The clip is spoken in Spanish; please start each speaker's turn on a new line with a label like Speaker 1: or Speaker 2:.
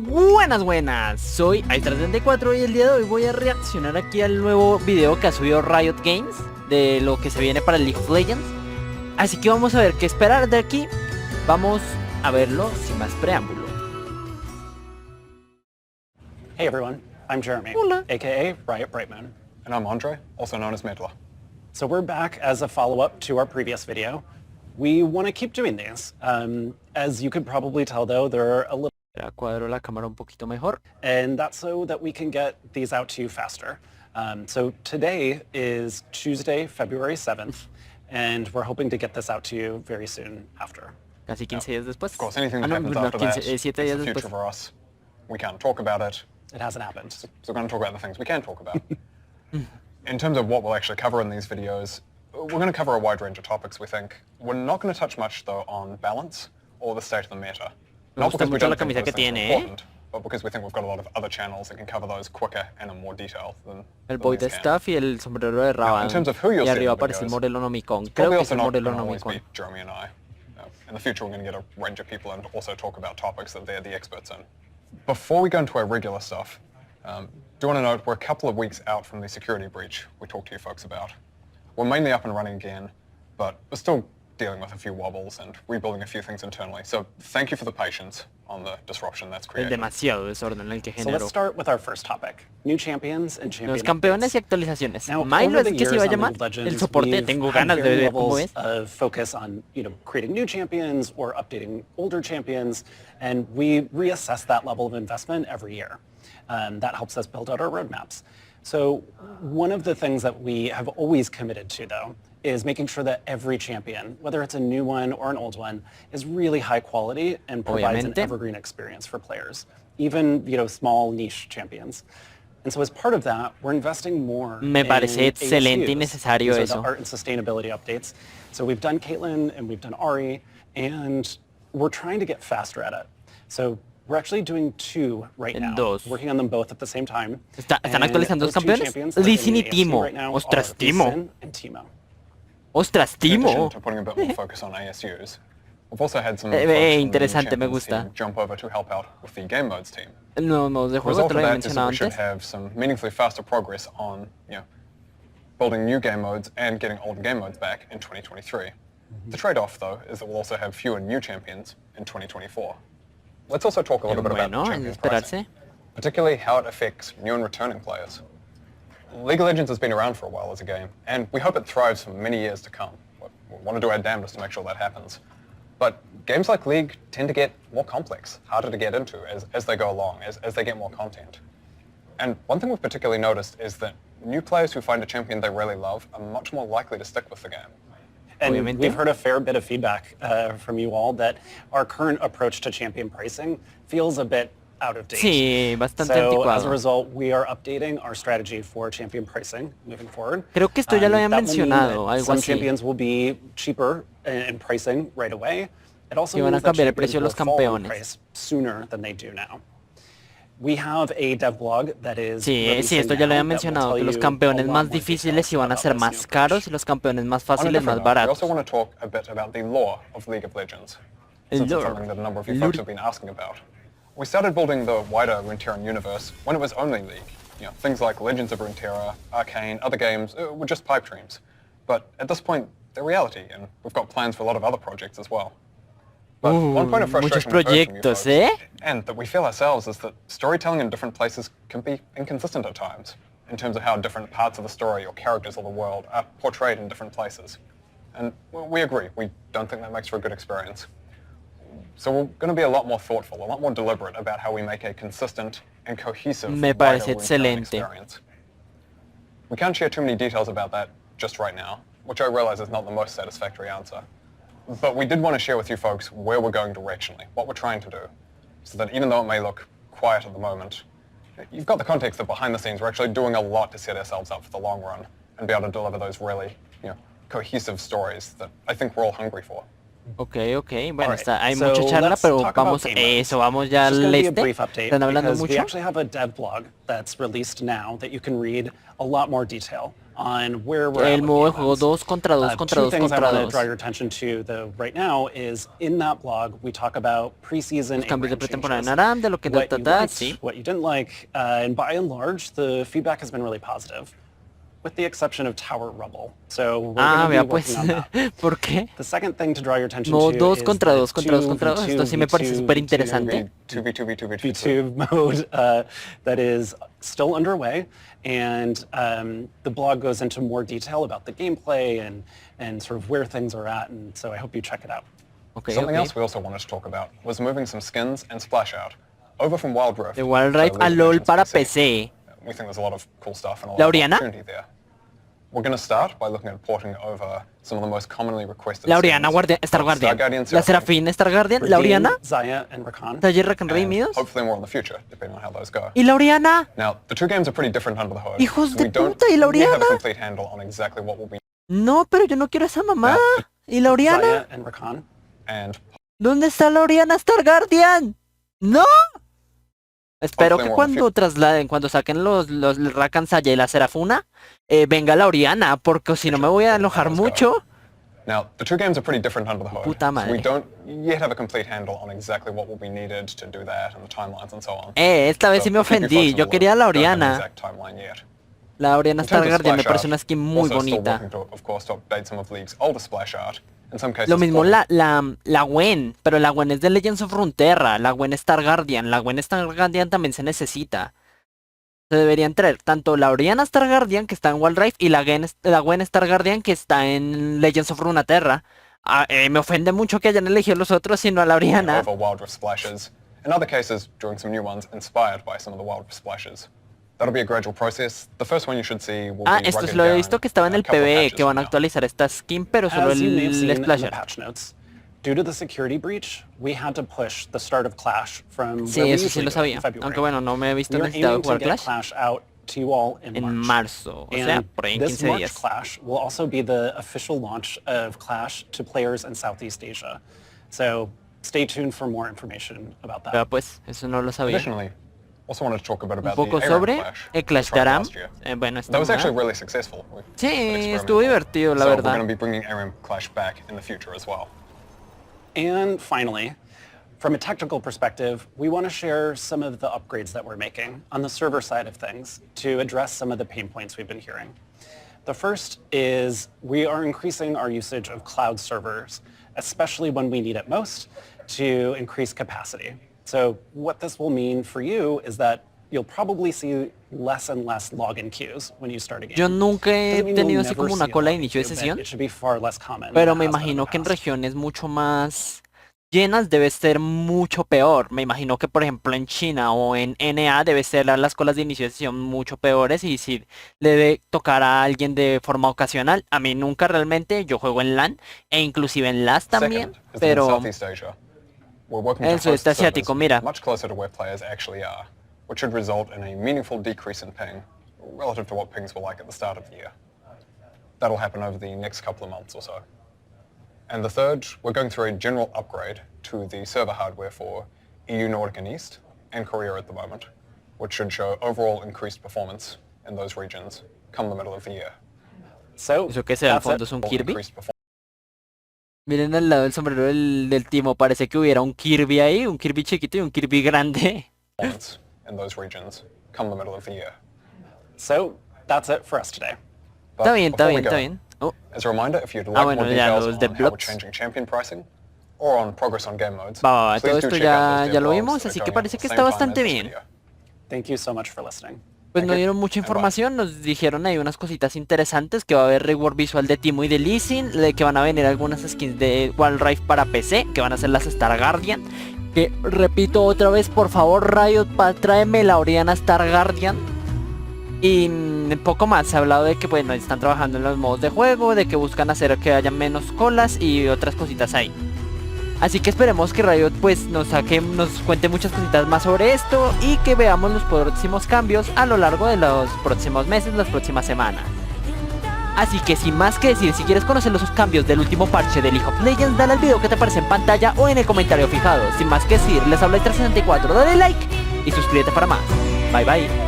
Speaker 1: Buenas, buenas, soy icestar64 y el día de hoy voy a reaccionar aquí al nuevo video que ha subido Riot Games de lo que se viene para el League of Legends. Así que vamos a ver qué esperar de aquí. Vamos a verlo sin más preámbulo.
Speaker 2: Hey everyone, I'm Jeremy,
Speaker 1: Hola.
Speaker 2: aka Riot Brightmoon.
Speaker 3: And I'm Andre, also known as Medla.
Speaker 2: So we're back as a follow-up to our previous video. We want to keep doing these. As you could probably tell though, they're a little...
Speaker 1: Cuadro la cámara un poquito mejor.
Speaker 2: And that's so that we can get these out to you faster. So today is Tuesday, February 7th, and we're hoping to get this out to you very soon after.
Speaker 1: Casi 15 días después.
Speaker 3: Of course, anything that happens after that is
Speaker 1: 7
Speaker 3: the
Speaker 1: días
Speaker 3: future
Speaker 1: después.
Speaker 3: for us. We can't talk about it.
Speaker 2: It hasn't happened.
Speaker 3: So we're going to talk about the things we can talk about. In terms of what we'll actually cover in these videos, we're going to cover a wide range of topics, we think. We're not going to touch much, though, on balance or the state of the meta. Not because we don't think those things are important, but because we think we've got a lot of other channels that can cover those quicker and in more detail than
Speaker 1: El boy de
Speaker 3: these can.
Speaker 1: staff y el sombrero de Raban.
Speaker 3: In terms of who you'll
Speaker 1: Y
Speaker 3: see in
Speaker 1: arriba
Speaker 3: the
Speaker 1: aparece el
Speaker 3: videos,
Speaker 1: Morelo Nomicon. Creo
Speaker 3: Probably
Speaker 1: que es
Speaker 3: also
Speaker 1: el
Speaker 3: not
Speaker 1: Morelo
Speaker 3: going to always be
Speaker 1: Nomicon.
Speaker 3: Jeremy and I. In the future, we're going to get a range of people and also talk about topics that they're the experts in. Before we go into our regular stuff, do want to note we're a couple of weeks out from the security breach we talked to you folks about. We're mainly up and running again, but we're still dealing with a few wobbles and rebuilding a few things internally. So thank you for the patience on the disruption that's
Speaker 1: Es
Speaker 3: created.
Speaker 1: demasiado desorden el que
Speaker 2: So let's
Speaker 1: generó.
Speaker 2: start with our first topic, new champions and champion
Speaker 1: Los campeones y
Speaker 2: updates.
Speaker 1: actualizaciones.
Speaker 2: Now,
Speaker 1: Milo
Speaker 2: over
Speaker 1: es
Speaker 2: the
Speaker 1: que se
Speaker 2: years
Speaker 1: va a
Speaker 2: on
Speaker 1: llamar
Speaker 2: League of Legends,
Speaker 1: el soporte.
Speaker 2: we've
Speaker 1: Tengo
Speaker 2: had
Speaker 1: ganas de
Speaker 2: varying
Speaker 1: ver cómo
Speaker 2: levels
Speaker 1: es.
Speaker 2: of focus on, creating new champions or updating older champions, and we reassess that level of investment every year. That helps us build out our roadmaps. So one of the things that we have always committed to, though, is making sure that every champion, whether it's a new one or an old one, is really high quality and provides an
Speaker 1: Obviamente.
Speaker 2: evergreen experience for players, even small niche champions. And so as part of that, we're investing more
Speaker 1: Me parece
Speaker 2: in
Speaker 1: excelente y
Speaker 2: ASUs.
Speaker 1: necesario
Speaker 2: These are
Speaker 1: eso.
Speaker 2: the art and sustainability updates. So we've done Caitlyn and we've done Ari, and we're trying to get faster at it. So we're actually doing two right now,
Speaker 1: Dos.
Speaker 2: working on them both at the same time.
Speaker 1: ¿Están
Speaker 2: And
Speaker 1: actualizando los
Speaker 2: those two
Speaker 1: campeones?
Speaker 2: champions that are
Speaker 1: Lee Sin y
Speaker 2: in ASU
Speaker 1: Timo.
Speaker 2: right now
Speaker 1: Ostras,
Speaker 2: are
Speaker 1: Timo.
Speaker 2: Lee Sin and Timo.
Speaker 1: Ostras,
Speaker 3: In addition
Speaker 1: Timo.
Speaker 3: to putting a bit more focus on ASUs, we've also had some folks from the new
Speaker 1: interesante, me
Speaker 3: champions
Speaker 1: gusta.
Speaker 3: team jump over to help out with the game modes team.
Speaker 1: No, modos de
Speaker 3: The
Speaker 1: juego
Speaker 3: result
Speaker 1: te
Speaker 3: of
Speaker 1: lo había
Speaker 3: that is that
Speaker 1: mencionado
Speaker 3: we should
Speaker 1: antes.
Speaker 3: have some meaningfully faster progress on, building new game modes and getting old game modes back in 2023. The trade-off, though, is that we'll also have fewer new champions in 2024. Let's also talk a little bit about
Speaker 1: Bueno,
Speaker 3: the
Speaker 1: es
Speaker 3: champions
Speaker 1: esperarse.
Speaker 3: pricing, particularly how it affects new and returning players. League of Legends has been around for a while as a game, and we hope it thrives for many years to come. We want to do our damnedest to make sure that happens. But games like League tend to get more complex, harder to get into as they go along, as they get more content. And one thing we've particularly noticed is that new players who find a champion they really love are much more likely to stick with the game.
Speaker 2: And
Speaker 1: Obviamente.
Speaker 2: we've heard a fair bit of feedback from you all that our current approach to champion pricing feels a bit out of date.
Speaker 1: Sí, bastante
Speaker 2: So as a
Speaker 1: anticuado.
Speaker 2: result, we are updating our strategy for champion pricing moving forward.
Speaker 1: Creo que esto ya lo habían
Speaker 2: That will mean
Speaker 1: mencionado,
Speaker 2: that
Speaker 1: algo
Speaker 2: some
Speaker 1: así.
Speaker 2: champions will be cheaper in pricing right away. It also
Speaker 1: Y van a
Speaker 2: means that
Speaker 1: cambiar el
Speaker 2: champions
Speaker 1: precio de los
Speaker 2: will fall in
Speaker 1: campeones.
Speaker 2: price sooner than they do now. We have a dev blog that is
Speaker 1: Sí,
Speaker 2: releasing
Speaker 1: esto ya lo
Speaker 2: now
Speaker 1: habían
Speaker 2: that will
Speaker 1: mencionado,
Speaker 2: tell
Speaker 1: que los
Speaker 2: you
Speaker 1: campeones
Speaker 2: a lot
Speaker 1: más
Speaker 2: more
Speaker 1: difíciles
Speaker 2: detail
Speaker 1: iban a
Speaker 2: about
Speaker 1: ser
Speaker 2: this
Speaker 1: más
Speaker 2: new
Speaker 1: caros
Speaker 2: approach.
Speaker 1: y los campeones más
Speaker 3: On a
Speaker 1: fáciles más
Speaker 3: different note, we
Speaker 1: baratos.
Speaker 3: also want to talk a bit about the lore of League of Legends,
Speaker 1: El
Speaker 3: since it's
Speaker 1: lore.
Speaker 3: something that a number of you
Speaker 1: Lore.
Speaker 3: folks have been asking about. We started building the wider Runeterra universe when it was only League. Things like Legends of Runeterra, Arcane, other games were just pipe dreams. But at this point, they're reality, and we've got plans for a lot of other projects as well. But one point of
Speaker 1: muchos
Speaker 3: frustration we've heard from you
Speaker 1: proyectos,
Speaker 3: folks,
Speaker 1: ¿eh?
Speaker 3: and that we feel ourselves, is that storytelling in different places can be inconsistent at times, in terms of how different parts of the story or characters of the world are portrayed in different places. And we agree, we don't think that makes for a good experience. So we're going to be a lot more thoughtful, a lot more deliberate about how we make a consistent and cohesive
Speaker 1: Me
Speaker 3: wider
Speaker 1: parece
Speaker 3: Runeterra
Speaker 1: excelente.
Speaker 3: experience. We can't share too many details about that just right now, which I realize is not the most satisfactory answer. But we did want to share with you folks where we're going directionally, what we're trying to do, so that even though it may look quiet at the moment, you've got the context that behind the scenes we're actually doing a lot to set ourselves up for the long run and be able to deliver those really, cohesive stories that I think we're all hungry for.
Speaker 1: Ok, bueno,
Speaker 2: Alright,
Speaker 1: hay
Speaker 2: so
Speaker 1: mucha charla,
Speaker 2: let's
Speaker 1: pero
Speaker 2: talk about
Speaker 1: vamos,
Speaker 2: game modes.
Speaker 1: eso, vamos ya
Speaker 2: It's just
Speaker 1: al
Speaker 2: going to be a
Speaker 1: este.
Speaker 2: brief update
Speaker 1: Están hablando
Speaker 2: because we
Speaker 1: mucho.
Speaker 2: actually have a dev blog that's released now that you can read a lot more detail on where we're at
Speaker 1: El
Speaker 2: with
Speaker 1: modo de
Speaker 2: game
Speaker 1: juego
Speaker 2: modes.
Speaker 1: 2 contra 2 contra 2
Speaker 2: Two things I
Speaker 1: contra
Speaker 2: want to
Speaker 1: 2.
Speaker 2: draw your attention to though right now is in that blog we talk about preseason
Speaker 1: Los cambios de
Speaker 2: and
Speaker 1: pretemporada en
Speaker 2: changes.
Speaker 1: ARAM, de lo que
Speaker 2: What you liked,
Speaker 1: sí.
Speaker 2: what you didn't like, and by and large the feedback has been really positive, with the exception of Tower Rubble. So we're going to
Speaker 1: Vea
Speaker 2: be
Speaker 1: pues,
Speaker 2: working on that.
Speaker 1: ¿por qué?
Speaker 2: The second thing to draw your attention
Speaker 1: Modo
Speaker 2: to
Speaker 1: 2
Speaker 2: is
Speaker 1: contra
Speaker 2: the
Speaker 1: 2 contra 2 contra 2. Esto sí me parece súper interesante.
Speaker 2: 2v2 mode that is still underway, and the blog goes into more detail about the gameplay and sort of where things are at, and so I hope you check it out.
Speaker 1: Okay,
Speaker 3: Something else we also wanted to talk about was moving some skins and splash out over from Wild Rift.
Speaker 1: De Wild Rift
Speaker 3: to
Speaker 1: a
Speaker 3: League of
Speaker 1: LOL
Speaker 3: Legends
Speaker 1: para
Speaker 3: PC.
Speaker 1: PC.
Speaker 3: We think there's a lot of cool stuff and a lot
Speaker 1: ¿La
Speaker 3: of
Speaker 1: Orianna?
Speaker 3: opportunity there. We're going to start by looking at porting over some of the most commonly requested
Speaker 1: La Orianna,
Speaker 3: skins,
Speaker 1: Star
Speaker 3: both
Speaker 1: Guardian. La
Speaker 3: Seraphine,
Speaker 1: Serafín, Star Guardian. La
Speaker 2: Redeem,
Speaker 1: Orianna.
Speaker 2: Zaya, and Rakan.
Speaker 1: Taller Rakan
Speaker 3: and
Speaker 1: redimidos.
Speaker 3: hopefully more in the future, depending on how those go.
Speaker 1: ¿Y la Orianna?
Speaker 3: Now, the two games are pretty different under the hood.
Speaker 1: Hijos de
Speaker 3: We don't
Speaker 1: puta, ¿y la
Speaker 3: yet have a
Speaker 1: Orianna?
Speaker 3: complete handle on exactly what will be
Speaker 1: No, pero yo no quiero esa mamá. ¿Y la Orianna?
Speaker 2: Zaya and Rakan.
Speaker 3: and
Speaker 1: ¿Dónde está la Orianna Star Guardian? ¡No! Espero que cuando trasladen, cuando saquen los Rakan, Saya y la Serafuna, venga la Orianna, porque si no me voy a enojar mucho.
Speaker 3: Now, the two games are pretty different under the hood.
Speaker 1: Puta madre.
Speaker 3: So we don't yet have a complete handle on exactly what will be needed to do that and the timelines and so on.
Speaker 1: Esta vez sí me
Speaker 3: So keep you
Speaker 1: ofendí.
Speaker 3: folks in
Speaker 1: Yo
Speaker 3: the
Speaker 1: quería
Speaker 3: loop.
Speaker 1: la
Speaker 3: Don't have an
Speaker 1: Orianna.
Speaker 3: exact timeline yet.
Speaker 1: La Orianna
Speaker 3: In terms
Speaker 1: Star
Speaker 3: of
Speaker 1: Guardian me
Speaker 3: splash
Speaker 1: parece una
Speaker 3: art,
Speaker 1: skin muy
Speaker 3: also still
Speaker 1: bonita.
Speaker 3: working to, of course, to update some of League's older splash art. In some cases,
Speaker 1: Lo mismo
Speaker 3: porting
Speaker 1: la Gwen, pero la Gwen es de Legends of Runeterra, la Gwen Star Guardian, la Gwen Star Guardian también se necesita. Se deberían traer tanto la Orianna Star Guardian que está en Wild Rift y la Gwen Star Guardian que está en Legends of Runeterra. Me ofende mucho que hayan elegido los otros sino a la Orianna.
Speaker 3: over Wild Rift splashes. In other cases, doing some new ones inspired by some of the Wild Rift splashes. That'll be a gradual process. The first one you should see will be
Speaker 1: Esto
Speaker 3: Rugged
Speaker 1: lo he
Speaker 3: Garen,
Speaker 1: visto que estaba en el
Speaker 3: couple of
Speaker 1: PvE,
Speaker 3: patches
Speaker 1: que van a
Speaker 3: from now.
Speaker 1: actualizar esta skin, pero solo
Speaker 2: As you may have seen
Speaker 1: el
Speaker 2: in the
Speaker 1: splasher.
Speaker 2: patch notes, due to the security breach, we had to push the start of Clash from
Speaker 1: Sí,
Speaker 2: where we
Speaker 1: eso sí
Speaker 2: usually
Speaker 1: lo
Speaker 2: do it in
Speaker 1: sabía.
Speaker 2: February.
Speaker 1: Aunque bueno, no me he visto
Speaker 2: We are
Speaker 1: necesitado
Speaker 2: aiming to
Speaker 1: jugar
Speaker 2: get
Speaker 1: Clash
Speaker 2: Clash out to you all in
Speaker 1: en marzo, o sea, por ahí en
Speaker 2: this
Speaker 1: 15
Speaker 2: March
Speaker 1: días.
Speaker 2: Clash will also be the official launch of Clash to players in Southeast Asia. So stay tuned for more information about that.
Speaker 1: Pero pues, eso no lo sabía.
Speaker 3: Additionally, also wanted to talk a bit
Speaker 1: Un
Speaker 3: about
Speaker 1: poco
Speaker 3: the ARAM
Speaker 1: sobre
Speaker 3: Clash
Speaker 1: el Clash
Speaker 3: we
Speaker 1: de
Speaker 3: tried
Speaker 1: ARAM.
Speaker 3: last year.
Speaker 1: Bueno,
Speaker 3: That was actually really successful.
Speaker 1: Sí,
Speaker 3: Experimental.
Speaker 1: estuvo divertido, la
Speaker 3: so
Speaker 1: verdad.
Speaker 3: we're going to be bringing ARAM Clash back in the future as well.
Speaker 2: And finally, from a technical perspective, we want to share some of the upgrades that we're making on the server side of things to address some of the pain points we've been hearing. The first is we are increasing our usage of cloud servers, especially when we need it most, to increase capacity. So what this will mean for you is that you'll probably see less and less login queues when you start a game.
Speaker 1: Yo nunca he
Speaker 2: Doesn't mean
Speaker 1: tenido
Speaker 2: you'll
Speaker 1: así
Speaker 2: never
Speaker 1: como una
Speaker 2: see a
Speaker 1: cola de
Speaker 2: login
Speaker 1: inicio de
Speaker 2: queue, but
Speaker 1: sesión,
Speaker 2: it should be far less common
Speaker 1: pero
Speaker 2: than
Speaker 1: me
Speaker 2: it has been in
Speaker 1: imagino
Speaker 2: the
Speaker 1: que en
Speaker 2: past.
Speaker 1: regiones mucho más llenas debe ser mucho peor. Me imagino que por ejemplo en China o en NA debe ser las colas de inicio de sesión mucho peores y si le debe tocar a alguien de forma ocasional. A mí nunca realmente, yo juego en LAN e inclusive en LAS también,
Speaker 3: Second, is that in
Speaker 1: pero
Speaker 3: Southeast Asia, we're working to
Speaker 1: el
Speaker 3: host
Speaker 1: sudeste asiático,
Speaker 3: servers
Speaker 1: mira.
Speaker 3: much closer to where players actually are, which should result in a meaningful decrease in ping relative to what pings were like at the start of the year. That'll happen over the next couple of months or so. And the third, we're going through a general upgrade to the server hardware for EU Nordic and East and Korea at the moment, which should show overall increased performance in those regions come the middle of the year.
Speaker 2: So
Speaker 1: ¿Eso qué sea? ¿Al
Speaker 2: that's it.
Speaker 1: fondo es un Kirby?
Speaker 3: Increased
Speaker 1: Miren al lado del sombrero del Timo, parece que hubiera un Kirby ahí, un Kirby chiquito y un Kirby grande.
Speaker 3: performance in those regions come the middle of the year.
Speaker 2: So that's it for us today.
Speaker 3: But
Speaker 1: Está bien,
Speaker 3: before we
Speaker 1: está
Speaker 3: go,
Speaker 1: bien. Oh,
Speaker 3: as a reminder, if you'd like
Speaker 1: bueno,
Speaker 3: more
Speaker 1: ya
Speaker 3: details
Speaker 1: los
Speaker 3: on
Speaker 1: de
Speaker 3: how we're
Speaker 1: blocks.
Speaker 3: changing champion pricing or on progress on game modes,
Speaker 1: va,
Speaker 3: please
Speaker 1: todo
Speaker 3: do
Speaker 1: esto
Speaker 3: check out those
Speaker 1: ya lo
Speaker 3: devlogs
Speaker 1: vimos,
Speaker 3: that are
Speaker 1: así que
Speaker 3: going up
Speaker 1: parece
Speaker 3: at
Speaker 1: que
Speaker 3: the
Speaker 1: está
Speaker 3: same time
Speaker 1: bastante
Speaker 3: as this
Speaker 1: bien.
Speaker 3: video.
Speaker 2: Thank you so much for listening.
Speaker 1: Pues
Speaker 3: Thank
Speaker 1: nos
Speaker 3: you,
Speaker 1: dieron mucha
Speaker 3: and bye.
Speaker 1: información, nos dijeron ahí unas cositas interesantes, que va a haber reward visual de Timo y de Lee Sin, de que van a venir algunas skins de Wild Rift para PC, que van a ser las Star Guardian, que repito otra vez, por favor Riot, tráeme la Orianna Star Guardian. Y poco más, se ha hablado de que bueno, están trabajando en los modos de juego, de que buscan hacer que haya menos colas y otras cositas ahí. Así que esperemos que Riot pues nos cuente muchas cositas más sobre esto y que veamos los próximos cambios a lo largo de los próximos meses, las próximas semanas. Así que sin más que decir, si quieres conocer los cambios del último parche de League of Legends, dale al video que te aparece en pantalla o en el comentario fijado. Sin más que decir, les habla icestar64, dale like y suscríbete para más. Bye bye.